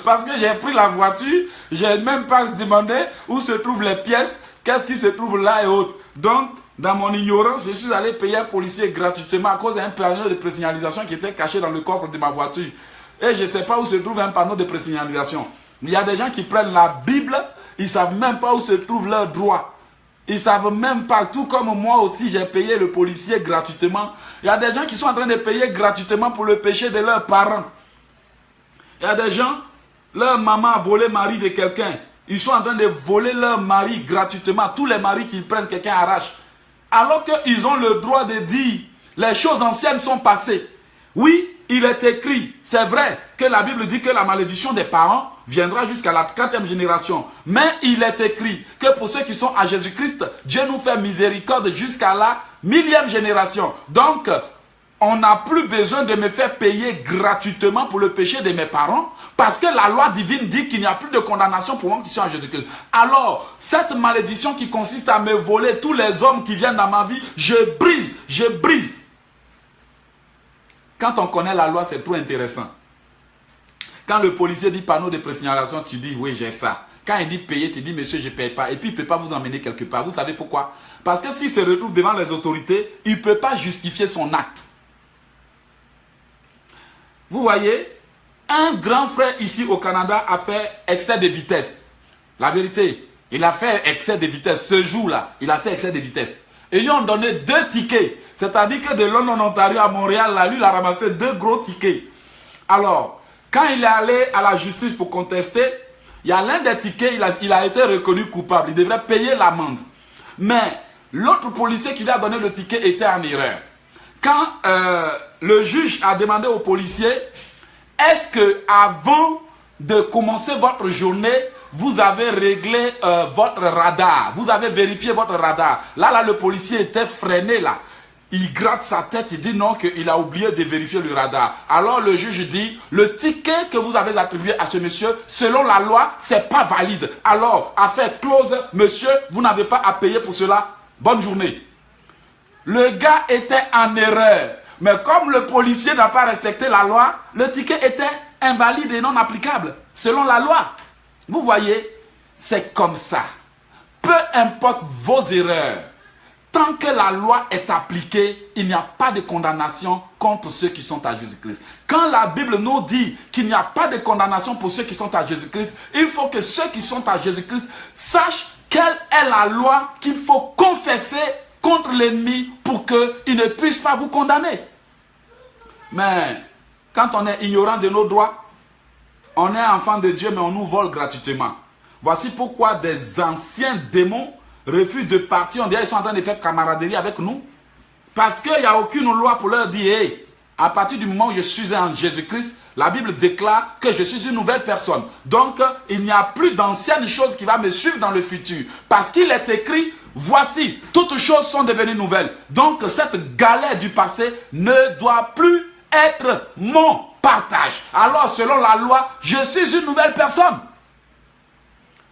Parce que j'ai pris la voiture, je n'ai même pas demandé où se trouvent les pièces, qu'est-ce qui se trouve là et autres. Donc, dans mon ignorance, je suis allé payer un policier gratuitement à cause d'un panneau de présignalisation qui était caché dans le coffre de ma voiture. Et je ne sais pas où se trouve un panneau de présignalisation. Il y a des gens qui prennent la Bible, ils ne savent même pas où se trouve leurs droits. Ils ne savent même pas, tout comme moi aussi, j'ai payé le policier gratuitement. Il y a des gens qui sont en train de payer gratuitement pour le péché de leurs parents. Il y a des gens... Leur maman a volé le mari de quelqu'un. Ils sont en train de voler leur mari gratuitement. Tous les maris qu'ils prennent, quelqu'un arrache. Alors qu'ils ont le droit de dire, les choses anciennes sont passées. Oui, il est écrit, c'est vrai que la Bible dit que la malédiction des parents viendra jusqu'à la 4e génération. Mais il est écrit que pour ceux qui sont à Jésus-Christ, Dieu nous fait miséricorde jusqu'à la 1000e génération. Donc, on n'a plus besoin de me faire payer gratuitement pour le péché de mes parents parce que la loi divine dit qu'il n'y a plus de condamnation pour moi qui suis en Jésus-Christ. Alors, cette malédiction qui consiste à me voler tous les hommes qui viennent dans ma vie, je brise, je brise. Quand on connaît la loi, c'est trop intéressant. Quand le policier dit panneau de présignalisation, tu dis oui, j'ai ça. Quand il dit payer, tu dis monsieur, je ne paye pas. Et puis il ne peut pas vous emmener quelque part. Vous savez pourquoi? Parce que s'il se retrouve devant les autorités, il ne peut pas justifier son acte. Vous voyez, un grand frère ici au Canada a fait excès de vitesse. La vérité, il a fait excès de vitesse. Ce jour-là, il a fait excès de vitesse. Et ils lui ont donné 2 tickets. C'est-à-dire que de London, Ontario à Montréal, là, lui, il a ramassé 2 gros tickets. Alors, quand il est allé à la justice pour contester, il y a l'un des tickets, il a été reconnu coupable. Il devrait payer l'amende. Mais l'autre policier qui lui a donné le ticket était en erreur. Quand le juge a demandé au policier, est-ce que avant de commencer votre journée, vous avez réglé votre radar, vous avez vérifié votre radar. Là, le policier était freiné là. Il gratte sa tête, il dit non, qu'il a oublié de vérifier le radar. Alors le juge dit, le ticket que vous avez attribué à ce monsieur, selon la loi, c'est pas valide. Alors, affaire close, monsieur, vous n'avez pas à payer pour cela. Bonne journée. Le gars était en erreur. Mais comme le policier n'a pas respecté la loi, le ticket était invalide et non applicable, selon la loi. Vous voyez, c'est comme ça. Peu importe vos erreurs, tant que la loi est appliquée, il n'y a pas de condamnation contre ceux qui sont à Jésus-Christ. Quand la Bible nous dit qu'il n'y a pas de condamnation pour ceux qui sont à Jésus-Christ, il faut que ceux qui sont à Jésus-Christ sachent quelle est la loi qu'il faut confesser contre l'ennemi pour qu'il ne puisse pas vous condamner. Mais quand on est ignorant de nos droits, on est enfant de Dieu mais on nous vole gratuitement. Voici pourquoi des anciens démons refusent de partir. On dirait qu'ils sont en train de faire camaraderie avec nous. Parce qu'il n'y a aucune loi pour leur dire, hey, à partir du moment où je suis en Jésus-Christ, la Bible déclare que je suis une nouvelle personne. Donc, il n'y a plus d'anciennes choses qui vont me suivre dans le futur. Parce qu'il est écrit, voici, toutes choses sont devenues nouvelles. Donc, cette galère du passé ne doit plus être mon partage. Alors, selon la loi, je suis une nouvelle personne.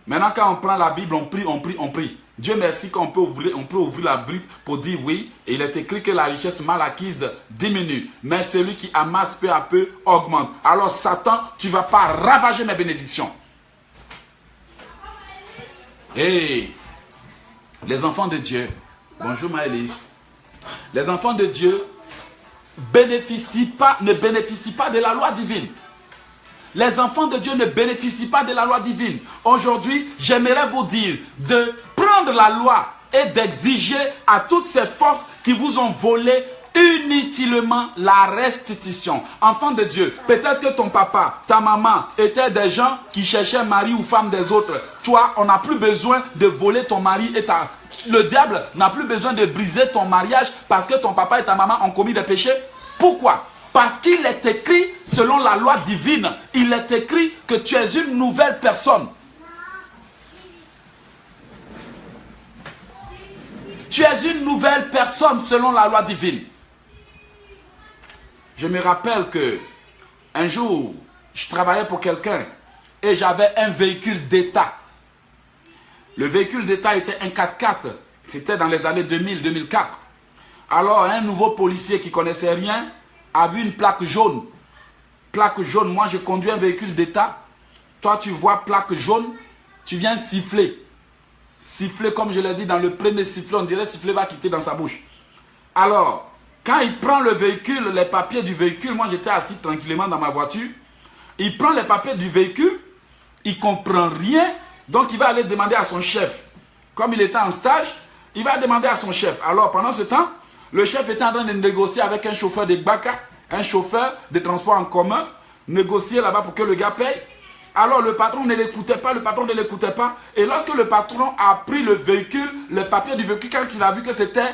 Maintenant, quand on prend la Bible, on prie, on prie, on prie. Dieu merci qu'on peut ouvrir la Bible pour dire oui. Et il est écrit que la richesse mal acquise diminue. Mais celui qui amasse peu à peu augmente. Alors Satan, tu ne vas pas ravager mes bénédictions. Et les enfants de Dieu, bonjour Maëlys. Les enfants de Dieu ne bénéficient pas de la loi divine. Les enfants de Dieu ne bénéficient pas de la loi divine. Aujourd'hui, j'aimerais vous dire de prendre la loi et d'exiger à toutes ces forces qui vous ont volé inutilement la restitution. Enfant de Dieu, peut-être que ton papa, ta maman étaient des gens qui cherchaient mari ou femme des autres. Toi, on n'a plus besoin de voler ton mari et le diable n'a plus besoin de briser ton mariage parce que ton papa et ta maman ont commis des péchés. Pourquoi ? Parce qu'il est écrit, selon la loi divine, il est écrit que tu es une nouvelle personne. Tu es une nouvelle personne selon la loi divine. Je me rappelle que un jour, je travaillais pour quelqu'un et j'avais un véhicule d'État. Le véhicule d'État était un 4x4. C'était dans les années 2000-2004. Alors, un nouveau policier qui ne connaissait rien a vu une plaque jaune. Plaque jaune, moi je conduis un véhicule d'État. Toi tu vois plaque jaune, tu viens siffler. Siffler comme je l'ai dit dans le premier sifflet, on dirait siffler va quitter dans sa bouche. Alors, quand il prend le véhicule, les papiers du véhicule, moi j'étais assis tranquillement dans ma voiture. Il prend les papiers du véhicule, il ne comprend rien, donc il va aller demander à son chef. Comme il était en stage, il va demander à son chef. Alors pendant ce temps, le chef était en train de négocier avec un chauffeur de Gbaka, un chauffeur de transport en commun, négocier là-bas pour que le gars paye. Alors le patron ne l'écoutait pas, Et lorsque le patron a pris le véhicule, le papier du véhicule, quand il a vu que c'était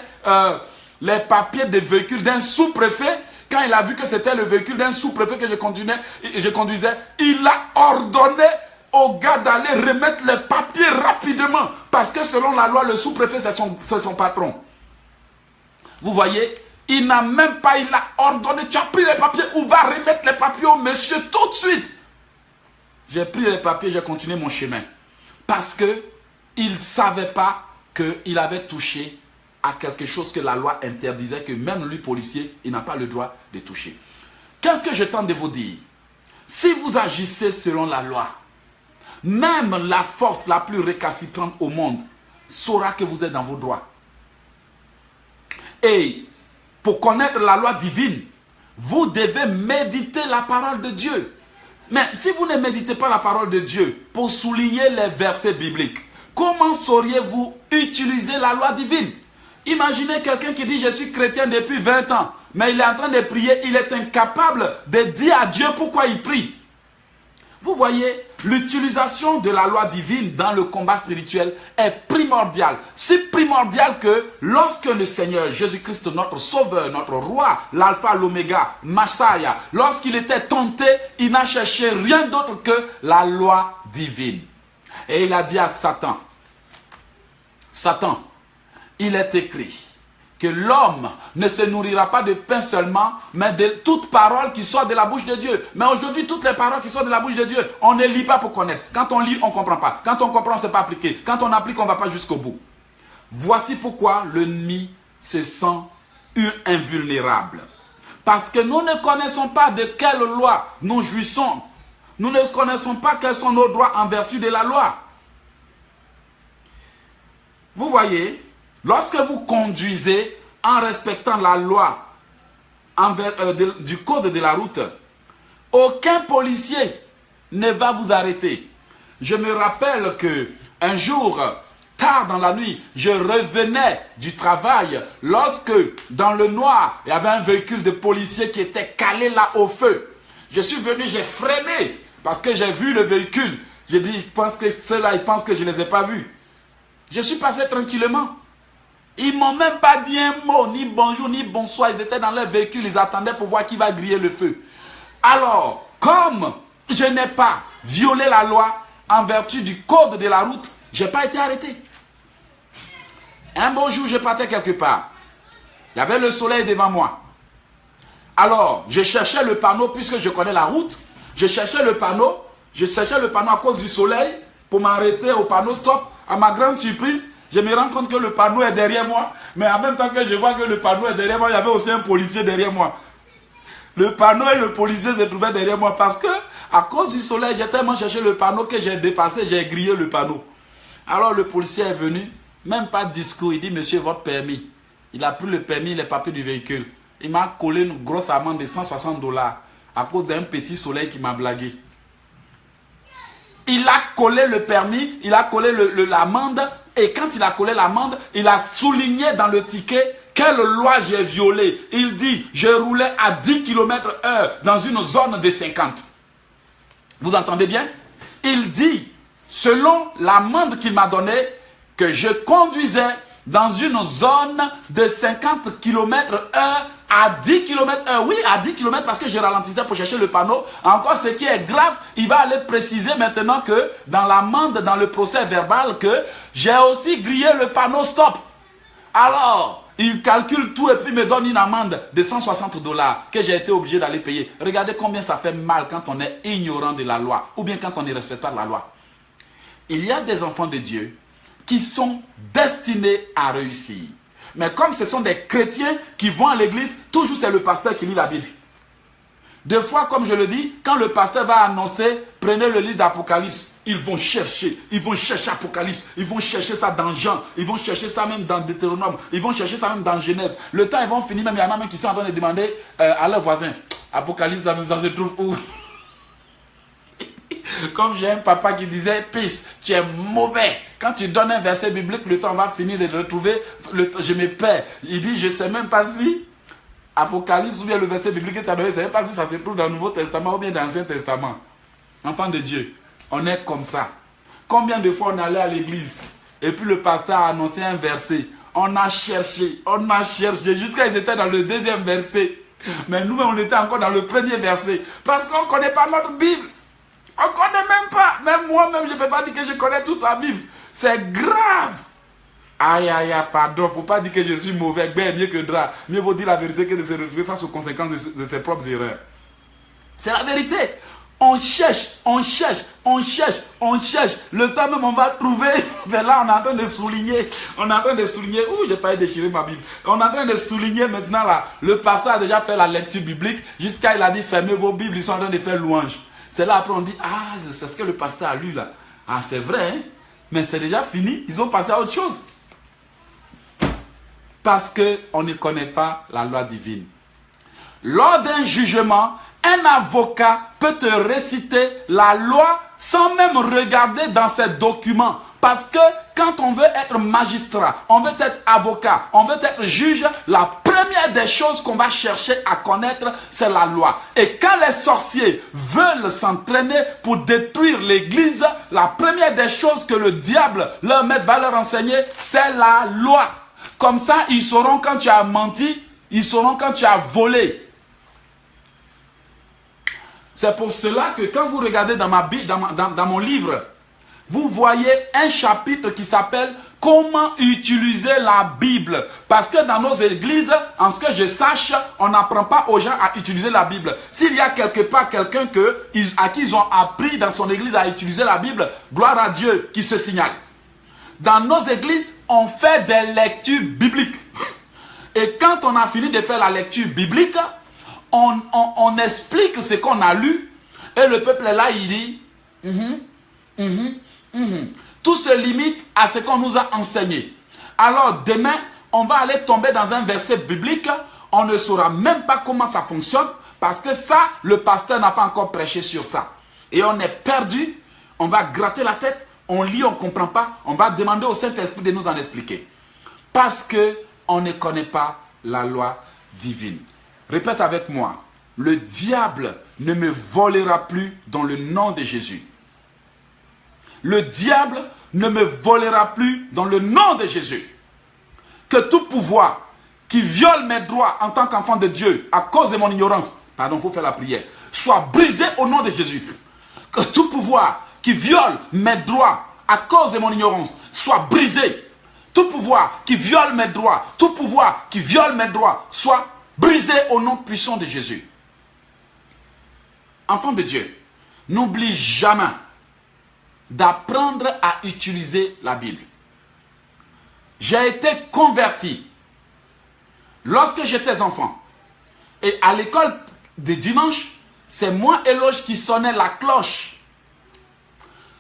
les papiers des véhicules d'un sous-préfet, quand il a vu que c'était le véhicule d'un sous-préfet que je conduisais, il a ordonné au gars d'aller remettre les papiers rapidement. Parce que selon la loi, le sous-préfet, c'est son patron. Vous voyez, il n'a même pas, il a ordonné, tu as pris les papiers, ou va remettre les papiers au monsieur tout de suite. J'ai pris les papiers, j'ai continué mon chemin. Parce qu'il ne savait pas qu'il avait touché à quelque chose que la loi interdisait, que même lui, policier, il n'a pas le droit de toucher. Qu'est-ce que je tente de vous dire? Si vous agissez selon la loi, même la force la plus récalcitrante au monde saura que vous êtes dans vos droits. Et pour connaître la loi divine, vous devez méditer la parole de Dieu. Mais si vous ne méditez pas la parole de Dieu pour souligner les versets bibliques, comment sauriez-vous utiliser la loi divine? Imaginez quelqu'un qui dit « Je suis chrétien depuis 20 ans », mais il est en train de prier, il est incapable de dire à Dieu pourquoi il prie. Vous voyez, l'utilisation de la loi divine dans le combat spirituel est primordiale. Si primordial que lorsque le Seigneur Jésus-Christ, notre Sauveur, notre Roi, l'Alpha, l'Oméga, Messiah, lorsqu'il était tenté, il n'a cherché rien d'autre que la loi divine. Et il a dit à Satan, « Satan, il est écrit que l'homme ne se nourrira pas de pain seulement, mais de toute parole qui sort de la bouche de Dieu. » Mais aujourd'hui, toutes les paroles qui sortent de la bouche de Dieu, on ne lit pas pour connaître. Quand on lit, on ne comprend pas. Quand on comprend, on ne sait pas appliquer. Quand on applique, on ne va pas jusqu'au bout. Voici pourquoi l'ennemi se sent invulnérable. Parce que nous ne connaissons pas de quelle loi nous jouissons. Nous ne connaissons pas quels sont nos droits en vertu de la loi. Vous voyez, lorsque vous conduisez en respectant la loi du code de la route, aucun policier ne va vous arrêter. Je me rappelle que un jour, tard dans la nuit, je revenais du travail lorsque dans le noir, il y avait un véhicule de policier qui était calé là au feu. Je suis venu, j'ai freiné parce que j'ai vu le véhicule. J'ai dit, ceux-là, ils pensent que je ne les ai pas vus. Je suis passé tranquillement. Ils ne m'ont même pas dit un mot, ni bonjour, ni bonsoir. Ils étaient dans leur véhicule, ils attendaient pour voir qui va griller le feu. Alors, comme je n'ai pas violé la loi en vertu du code de la route, je n'ai pas été arrêté. Un beau jour, je partais quelque part. Il y avait le soleil devant moi. Alors, je cherchais le panneau, puisque je connais la route. Je cherchais le panneau à cause du soleil pour m'arrêter au panneau stop. À ma grande surprise, je me rends compte que le panneau est derrière moi. Mais en même temps que je vois que le panneau est derrière moi, il y avait aussi un policier derrière moi. Le panneau et le policier se trouvaient derrière moi parce que, à cause du soleil, j'ai tellement cherché le panneau que j'ai dépassé, j'ai grillé le panneau. Alors le policier est venu, même pas de discours, il dit, monsieur, votre permis. Il a pris le permis, les papiers du véhicule. Il m'a collé une grosse amende de $160 à cause d'un petit soleil qui m'a blagué. Il a collé le permis, il a collé l'amende, et quand il a collé l'amende, il a souligné dans le ticket quelle loi j'ai violée. Il dit, je roulais à 10 km/h dans une zone de 50. Vous entendez bien? Il dit, selon l'amende qu'il m'a donnée, que je conduisais dans une zone de 50 km/h à 10 km/h. Oui, à 10 km parce que je ralentissais pour chercher le panneau. Encore, ce qui est grave, il va aller préciser maintenant que dans l'amende, dans le procès verbal, que j'ai aussi grillé le panneau stop. Alors, il calcule tout et puis me donne une amende de $160 que j'ai été obligé d'aller payer. Regardez combien ça fait mal quand on est ignorant de la loi ou bien quand on ne respecte pas la loi. Il y a des enfants de Dieu qui sont destinés à réussir. Mais comme ce sont des chrétiens qui vont à l'église, toujours c'est le pasteur qui lit la Bible. Des fois, comme je le dis, quand le pasteur va annoncer, prenez le livre d'Apocalypse, ils vont chercher Apocalypse, ils vont chercher ça dans Jean, ils vont chercher ça même dans Deutéronome, ils vont chercher ça même dans Genèse. Le temps, ils vont finir, même il y en a même qui sont en train de demander à leurs voisins, Apocalypse, ça se trouve où? Comme j'ai un papa qui disait, Pisse, tu es mauvais. Quand tu donnes un verset biblique, le temps va finir de le retrouver. Je me perds. Il dit, je ne sais même pas si Apocalypse ou bien le verset biblique que tu as donné, je ne sais même pas si ça se trouve dans le Nouveau Testament ou bien dans l'Ancien Testament. Enfant de Dieu, on est comme ça. Combien de fois on allait à l'église et puis le pasteur a annoncé un verset. On a cherché, jusqu'à ils étaient dans le deuxième verset. Mais nous, on était encore dans le premier verset. Parce qu'on ne connaît pas notre Bible. On ne connaît même pas. Même moi-même, je ne peux pas dire que je connais toute la Bible. C'est grave. Aïe, aïe, aïe, pardon. Il ne faut pas dire que je suis mauvais. Ben, mieux que drap. Mieux vaut dire la vérité que de se retrouver face aux conséquences de ses propres erreurs. C'est la vérité. On cherche. Le temps même, on va trouver. Mais là, on est en train de souligner. Ouh, j'ai failli déchirer ma Bible. On est en train de souligner maintenant là. Le pasteur a déjà fait la lecture biblique. Jusqu'à il a dit, fermez vos Bibles. Ils sont en train de faire louange. C'est là après on dit, ah, c'est ce que le pasteur a lu là. Ah, c'est vrai, hein? Mais c'est déjà fini. Ils ont passé à autre chose. Parce qu'on ne connaît pas la loi divine. Lors d'un jugement, un avocat peut te réciter la loi sans même regarder dans ses documents. Parce que quand on veut être magistrat, on veut être avocat, on veut être juge, la première des choses qu'on va chercher à connaître, c'est la loi. Et quand les sorciers veulent s'entraîner pour détruire l'église, la première des choses que le diable, leur maître, va leur enseigner, c'est la loi. Comme ça, ils sauront quand tu as menti, ils sauront quand tu as volé. C'est pour cela que quand vous regardez dans mon livre, vous voyez un chapitre qui s'appelle « Comment utiliser la Bible ». Parce que dans nos églises, en ce que je sache, on n'apprend pas aux gens à utiliser la Bible. S'il y a quelque part quelqu'un à qui ils ont appris dans son église à utiliser la Bible, gloire à Dieu qui se signale. Dans nos églises, on fait des lectures bibliques. Et quand on a fini de faire la lecture biblique, on explique ce qu'on a lu, et le peuple est là, il dit, tout se limite à ce qu'on nous a enseigné. Alors demain, on va aller tomber dans un verset biblique, on ne saura même pas comment ça fonctionne, parce que ça, le pasteur n'a pas encore prêché sur ça. Et on est perdu, on va gratter la tête, on lit, on ne comprend pas, on va demander au Saint-Esprit de nous en expliquer. Parce qu'on ne connaît pas la loi divine. Répète avec moi, le diable ne me volera plus dans le nom de Jésus. Le diable ne me volera plus dans le nom de Jésus. Que tout pouvoir qui viole mes droits en tant qu'enfant de Dieu à cause de mon ignorance, pardon, il faut faire la prière, soit brisé au nom de Jésus. Que tout pouvoir qui viole mes droits à cause de mon ignorance soit brisé. Tout pouvoir qui viole mes droits, tout pouvoir qui viole mes droits soit brisé au nom puissant de Jésus. Enfant de Dieu, n'oublie jamais d'apprendre à utiliser la Bible. J'ai été converti lorsque j'étais enfant. Et à l'école de dimanche, c'est moi et Eloge qui sonnait la cloche.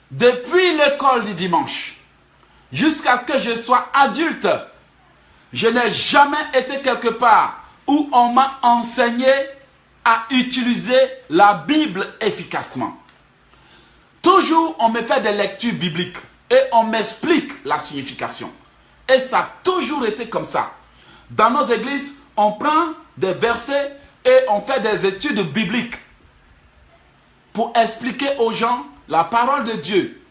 Depuis l'école du dimanche, jusqu'à ce que je sois adulte, je n'ai jamais été quelque part où on m'a enseigné à utiliser la Bible efficacement. Toujours, on me fait des lectures bibliques et on m'explique la signification. Et ça a toujours été comme ça. Dans nos églises, on prend des versets et on fait des études bibliques pour expliquer aux gens la parole de Dieu.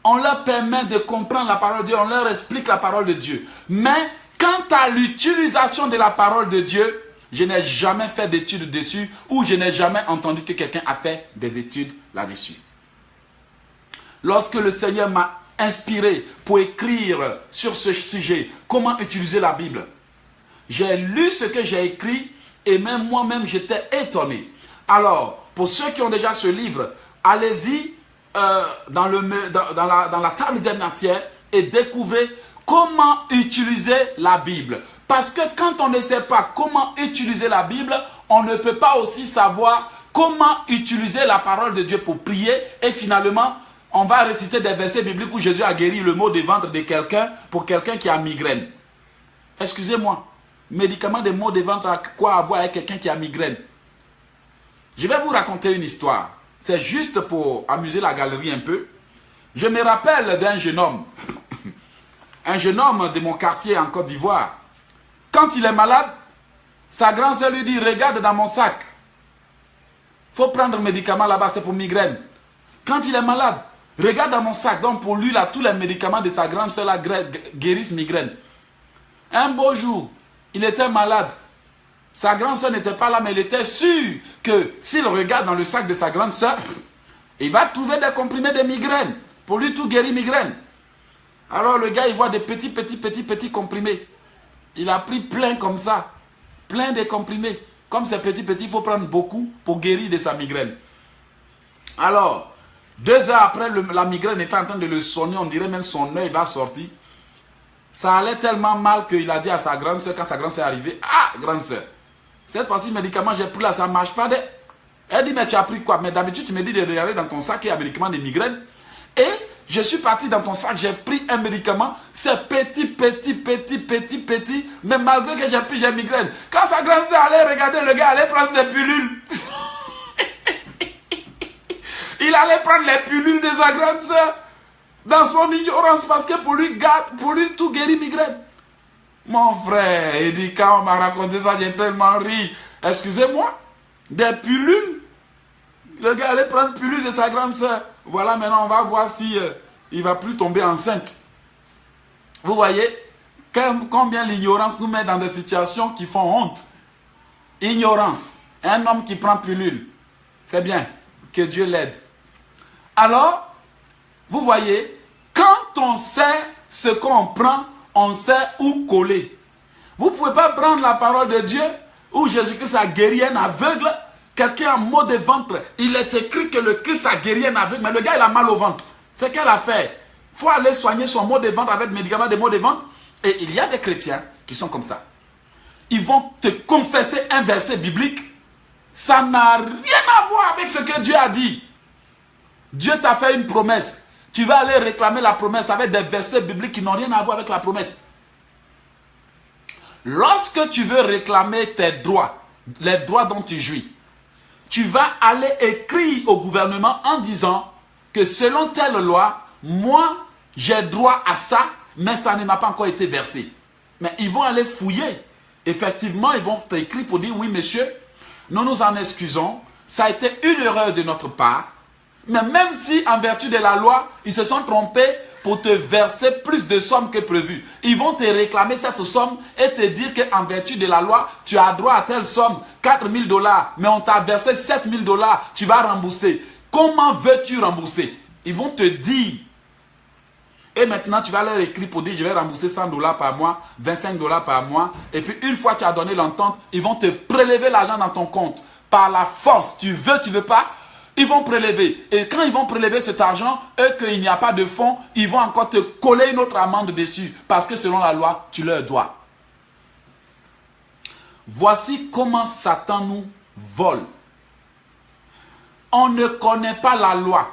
On leur permet de comprendre la parole de Dieu, on leur explique la parole de Dieu. Mais quant à l'utilisation de la parole de Dieu, je n'ai jamais fait d'études dessus ou je n'ai jamais entendu que quelqu'un a fait des études là-dessus. Lorsque le Seigneur m'a inspiré pour écrire sur ce sujet, comment utiliser la Bible, j'ai lu ce que j'ai écrit et même moi-même j'étais étonné. Alors, pour ceux qui ont déjà ce livre, allez-y dans la table des matières et découvrez comment utiliser la Bible. Parce que quand on ne sait pas comment utiliser la Bible, on ne peut pas aussi savoir comment utiliser la parole de Dieu pour prier. Et finalement, on va réciter des versets bibliques où Jésus a guéri le maux de ventre de quelqu'un pour quelqu'un qui a migraine. Excusez-moi, médicament de maux de ventre a quoi avoir avec quelqu'un qui a migraine? Je vais vous raconter une histoire. C'est juste pour amuser la galerie un peu. Je me rappelle d'un jeune homme. Un jeune homme de mon quartier en Côte d'Ivoire. Quand il est malade, sa grand-sœur lui dit, regarde dans mon sac. Il faut prendre le médicament là-bas, c'est pour migraine. Quand il est malade, regarde dans mon sac. Donc pour lui, là, tous les médicaments de sa grande-sœur là guérissent migraine. Un beau jour, il était malade. Sa grande-sœur n'était pas là, mais il était sûr que s'il regarde dans le sac de sa grande-sœur, il va trouver des comprimés de migraine. Pour lui, tout guérit migraine. Alors le gars, il voit des petits comprimés. Il a pris plein comme ça. Plein de comprimés. Comme c'est petit, il faut prendre beaucoup pour guérir de sa migraine. Alors, 2 heures après, la migraine était en train de le sonner. On dirait même son œil va sortir. Ça allait tellement mal qu'il a dit à sa grande soeur, quand sa grande soeur est arrivée, ah, grande soeur, cette fois-ci, le médicament j'ai pris là, ça ne marche pas. Elle dit, mais tu as pris quoi? Mais d'habitude, tu me dis de regarder dans ton sac, il y a un médicament de migraine. Et je suis parti dans ton sac, j'ai pris un médicament, c'est petit. Mais malgré que j'ai pris, j'ai migraine. Quand sa grande soeur allait regarder, le gars allait prendre ses pilules. Il allait prendre les pilules de sa grande soeur dans son ignorance parce que pour lui tout guérit migraine. Mon frère, il dit, quand on m'a raconté ça, j'ai tellement ri. Excusez-moi, des pilules. Le gars allait prendre pilule de sa grande soeur. Voilà, maintenant on va voir si il ne va plus tomber enceinte. Vous voyez combien l'ignorance nous met dans des situations qui font honte. Ignorance. Un homme qui prend pilule. C'est bien. Que Dieu l'aide. Alors, vous voyez, quand on sait ce qu'on prend, on sait où coller. Vous ne pouvez pas prendre la parole de Dieu où Jésus-Christ a guéri un aveugle. Quelqu'un a mot de ventre. Il est écrit que le Christ a guéri un aveugle. Mais le gars, il a mal au ventre. C'est qu'elle a fait. Il faut aller soigner son mot de ventre avec médicaments de maux de ventre. Et il y a des chrétiens qui sont comme ça. Ils vont te confesser un verset biblique. Ça n'a rien à voir avec ce que Dieu a dit. Dieu t'a fait une promesse. Tu vas aller réclamer la promesse avec des versets bibliques qui n'ont rien à voir avec la promesse. Lorsque tu veux réclamer tes droits, les droits dont tu jouis, tu vas aller écrire au gouvernement en disant que selon telle loi, moi, j'ai droit à ça, mais ça ne m'a pas encore été versé. Mais ils vont aller fouiller. Effectivement, ils vont t'écrire pour dire, oui, monsieur, nous nous en excusons, ça a été une erreur de notre part, mais même si, en vertu de la loi, ils se sont trompés pour te verser plus de sommes que prévu, ils vont te réclamer cette somme et te dire qu'en vertu de la loi, tu as droit à telle somme, 4 000 $, mais on t'a versé 7 000 $, tu vas rembourser. Comment veux-tu rembourser? Ils vont te dire. Et maintenant, tu vas leur écrire pour dire, je vais rembourser 100 $ par mois, 25 $ par mois. Et puis, une fois que tu as donné l'entente, ils vont te prélever l'argent dans ton compte. Par la force, tu veux pas, ils vont prélever. Et quand ils vont prélever cet argent, eux, qu'il n'y a pas de fonds, ils vont encore te coller une autre amende dessus. Parce que selon la loi, tu leur dois. Voici comment Satan nous vole. On ne connaît pas la loi.